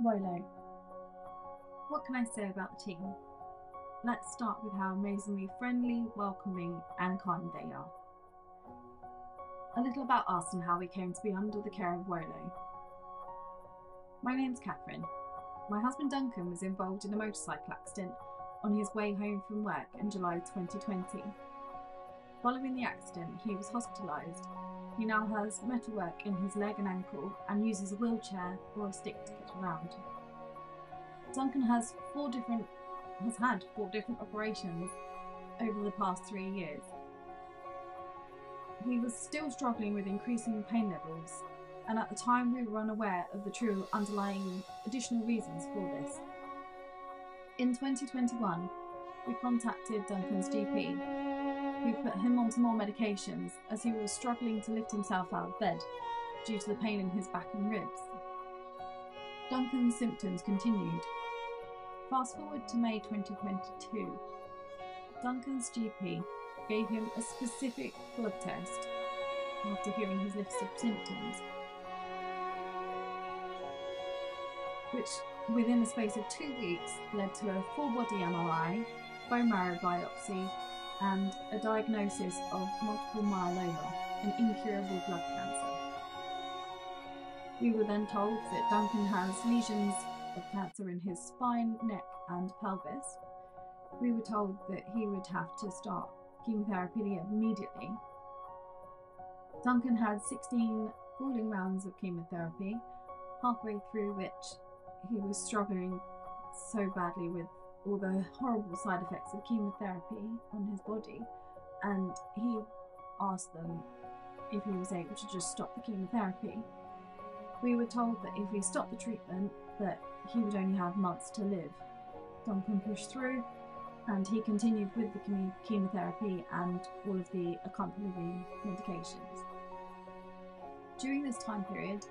Wolo. What can I say about the team? Let's start with how amazingly friendly, welcoming and kind they are. A little about us and how we came to be under the care of Wolo. My name's Catherine. My husband Duncan was involved in a motorcycle accident on his way home from work in July 2020. Following the accident, he was hospitalised. He now has metalwork in his leg and ankle and uses a wheelchair or a stick to get around. Duncan has had four different operations over the past 3 years. He was still struggling with increasing pain levels, and at the time we were unaware of the true underlying additional reasons for this. In 2021, we contacted Duncan's GP, who put him onto more medications as he was struggling to lift himself out of bed due to the pain in his back and ribs. Duncan's symptoms continued. Fast forward to May 2022. Duncan's GP gave him a specific blood test after hearing his list of symptoms, which within a space of 2 weeks led to a full body MRI, bone marrow biopsy and a diagnosis of multiple myeloma, an incurable blood cancer. We were then told that Duncan has lesions of cancer in his spine, neck and pelvis. We were told that he would have to start chemotherapy immediately. Duncan had 16 gruelling rounds of chemotherapy, halfway through which he was struggling so badly with all the horrible side effects of chemotherapy on his body, and he asked them if he was able to just stop the chemotherapy. We were told that if he stopped the treatment that he would only have months to live. Duncan pushed through and he continued with the chemotherapy and all of the accompanying medications. During this time period,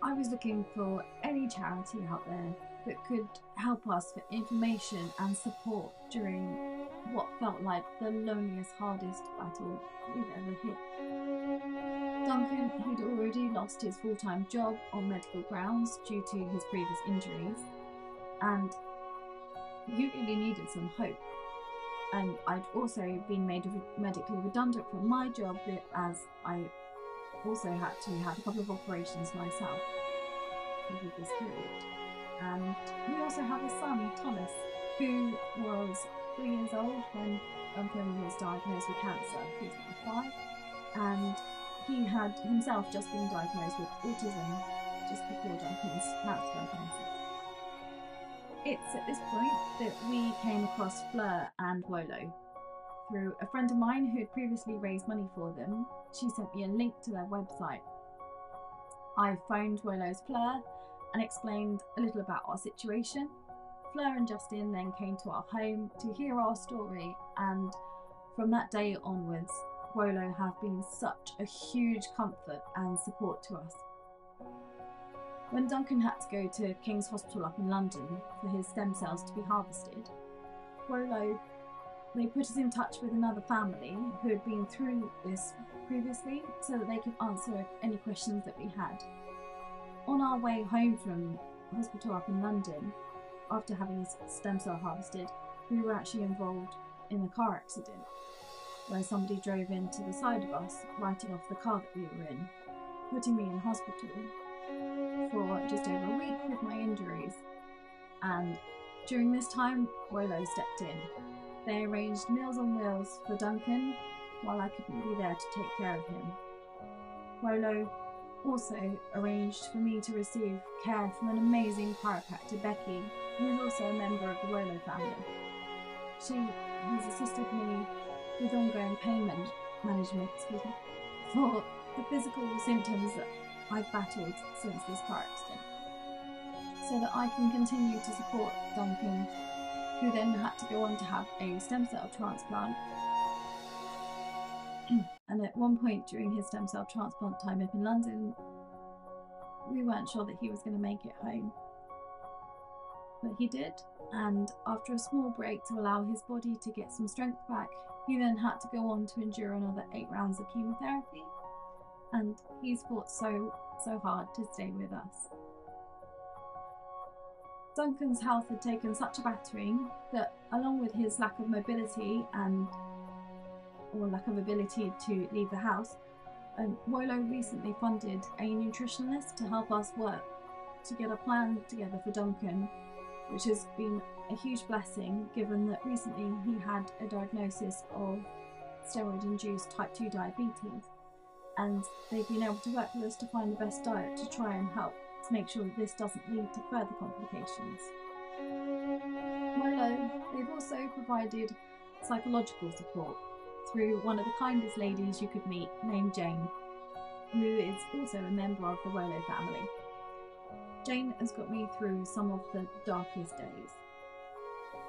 I was looking for any charity out there that could help us for information and support during what felt like the loneliest, hardest battle we've ever hit. Duncan had already lost his full-time job on medical grounds due to his previous injuries, and he really needed some hope. And I'd also been made medically redundant from my job as I also had to have a couple of operations myself over this period. And we also have a son, Thomas, who was 3 years old when Duncan was diagnosed with cancer. He's now 5, and he had himself just been diagnosed with autism just before Duncan's cancer diagnosis. It's at this point that we came across Fleur and Wolo. Through a friend of mine who had previously raised money for them, she sent me a link to their website. I phoned Wolo's Fleur and explained a little about our situation. Fleur and Justin then came to our home to hear our story, and from that day onwards, Wolo have been such a huge comfort and support to us. When Duncan had to go to King's Hospital up in London for his stem cells to be harvested, Wolo, they put us in touch with another family who had been through this previously so that they could answer any questions that we had. On our way home from hospital up in London, after having his stem cell harvested, we were actually involved in a car accident where somebody drove into the side of us, writing off the car that we were in, putting me in hospital for just over a week with my injuries. And during this time, Wolo stepped in. They arranged Meals on Wheels for Duncan while I couldn't be there to take care of him. Wolo also arranged for me to receive care from an amazing chiropractor, Becky, who is also a member of the Wolo family. She has assisted me with ongoing pain management for the physical symptoms that I've battled since this car accident, so that I can continue to support Duncan, who then had to go on to have a stem cell transplant. And at one point during his stem cell transplant time up in London, we weren't sure that he was going to make it home. But he did, and after a small break to allow his body to get some strength back, he then had to go on to endure another 8 rounds of chemotherapy, and he's fought so hard to stay with us. Duncan's health had taken such a battering that, along with his lack of mobility or lack of ability to leave the house, Wolo recently funded a nutritionist to help us work to get a plan together for Duncan, which has been a huge blessing given that recently he had a diagnosis of steroid-induced type 2 diabetes, and they've been able to work with us to find the best diet to try and help to make sure that this doesn't lead to further complications. Wolo, they've also provided psychological support through one of the kindest ladies you could meet, named Jane, who is also a member of the Wolo family. Jane has got me through some of the darkest days.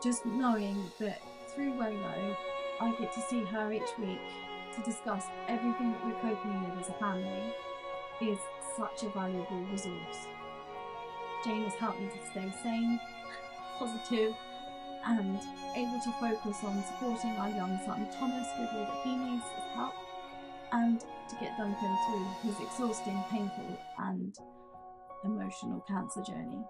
Just knowing that through Wolo, I get to see her each week to discuss everything that we're coping with as a family is such a valuable resource. Jane has helped me to stay sane, positive, and able to focus on supporting our young son Thomas with all that he needs as help, and to get Duncan through his exhausting, painful and emotional cancer journey.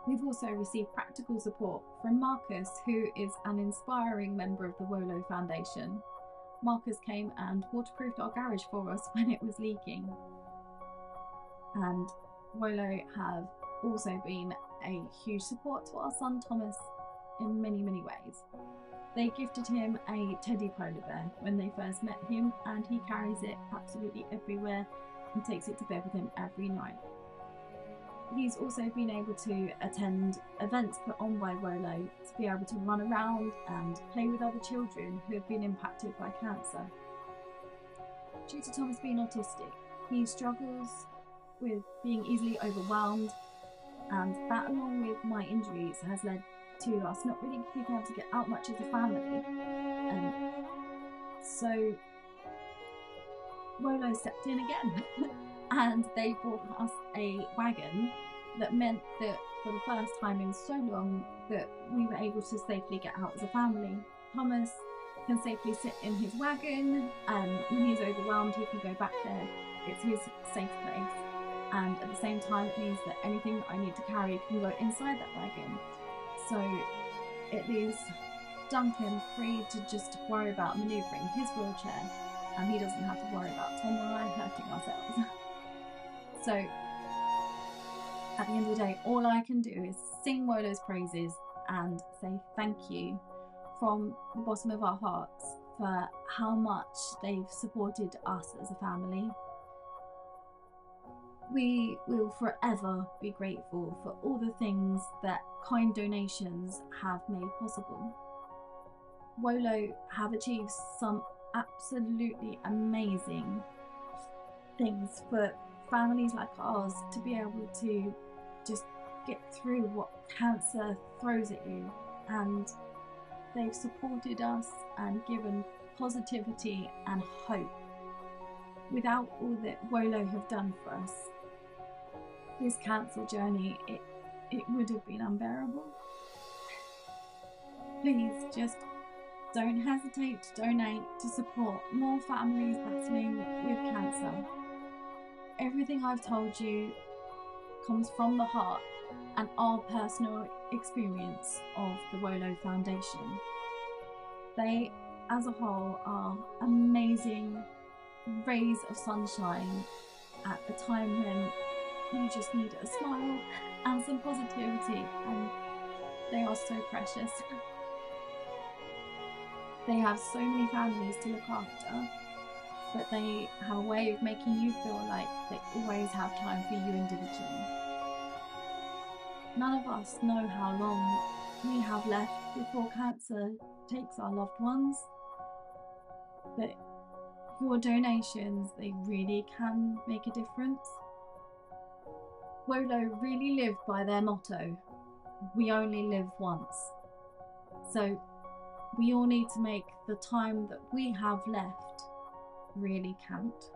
We've also received practical support from Marcus, who is an inspiring member of the Wolo Foundation. Marcus came and waterproofed our garage for us when it was leaking. And Wolo have also been a huge support to our son Thomas in many, many ways. They gifted him a teddy polar bear when they first met him, and he carries it absolutely everywhere and takes it to bed with him every night. He's also been able to attend events put on by Wolo to be able to run around and play with other children who have been impacted by cancer. Due to Thomas being autistic, he struggles with being easily overwhelmed, and that, along with my injuries, has led to us not really being able to get out much as a family. So Wolo stepped in again and they bought us a wagon that meant that for the first time in so long that we were able to safely get out as a family. Thomas can safely sit in his wagon, and when he's overwhelmed he can go back there. It's his safe place, and at the same time it means that anything that I need to carry can go inside that wagon. So it leaves Duncan free to just worry about manoeuvring his wheelchair, and he doesn't have to worry about Tom or I hurting ourselves. So at the end of the day, all I can do is sing Wolo's praises and say thank you from the bottom of our hearts for how much they've supported us as a family. We will forever be grateful for all the things that kind donations have made possible. Wolo have achieved some absolutely amazing things for families like ours to be able to just get through what cancer throws at you, and they've supported us and given positivity and hope. Without all that Wolo have done for us, this cancer journey, it would have been unbearable. Please just don't hesitate to donate to support more families battling with cancer. Everything I've told you comes from the heart and our personal experience of the Wolo Foundation. They, as a whole, are amazing rays of sunshine at a time when you just need a smile and some positivity, and they are so precious. They have so many families to look after, but they have a way of making you feel like they always have time for you individually. None of us know how long we have left before cancer takes our loved ones, but your donations, they really can make a difference. Wolo really live by their motto, we only live once. So we all need to make the time that we have left really count.